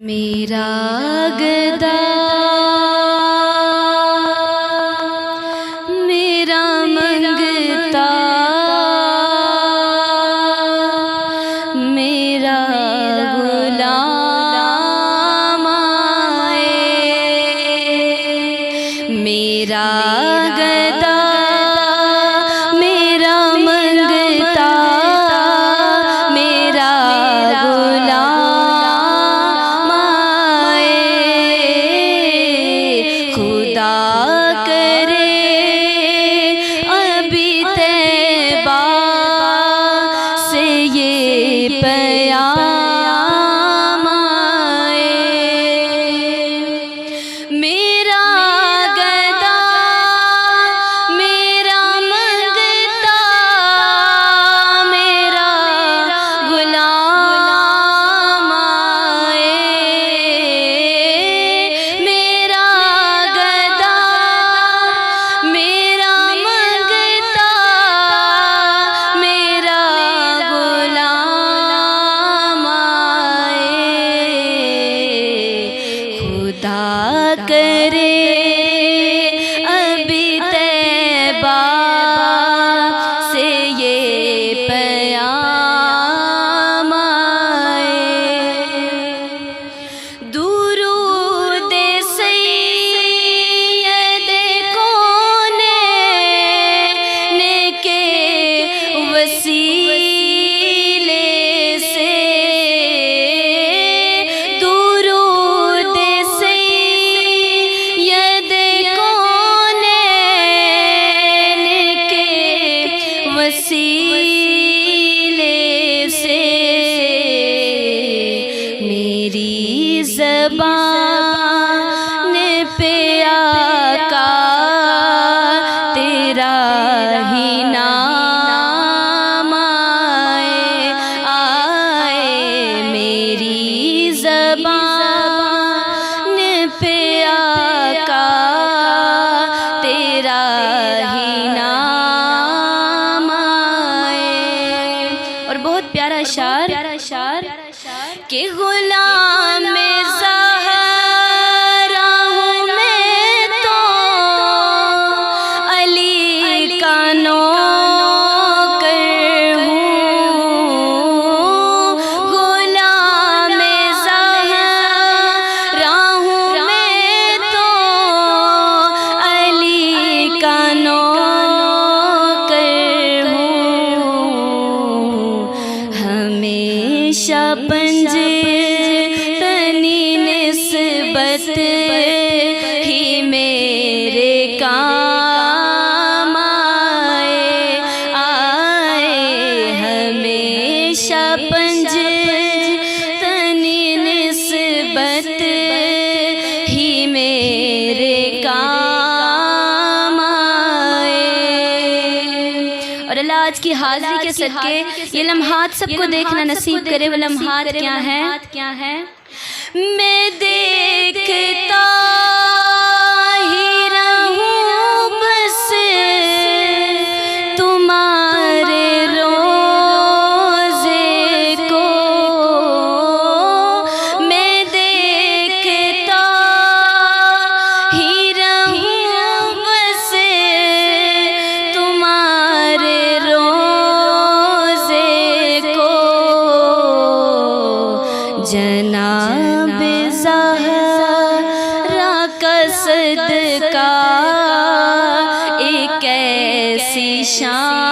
میرا گدا میرا منگتا میرا غلام آئے میرا گدا میرا منگتا میرا غلام خدا کرے ابھی طیبہ سے یہ پیام آئے میرا گدا میرا منگتا میرا غلام آئے میرا گدا میرا منگتا میرا غلام آئے خدا کرے ابھی طیبہ سے یہ پیام آئے درود سید کونین کے وسیلے سے درود سید کونین کے وسیلے سے میری زبان پہ آقا تیرا ہی نام آئے میری زبان پہ آقا تیرا ہی نام آئے اور بہت پیارا اشعار کہ غلام زہرا ہوں میں تو علی کا نوکر ہوں غلام زہرا ہوں میں تو علی کا نوکر ہوں ہمیشہ تنی نسبت ہی میرے کام آئے ہمیشہ تنی نسبت ہی میرے کام آئے اور اللہ آج کی حاضری کے صدقے یہ لمحات سب کو دیکھنا نصیب کرے وہ لمحات کیا ہیں میں دیکھتا ہی رہوں بس تمہارے روزے کو میں دیکھتا ہی رہوں بس تمہارے روزے کو جناب زہرا کا صدقہ ایک ایسی شان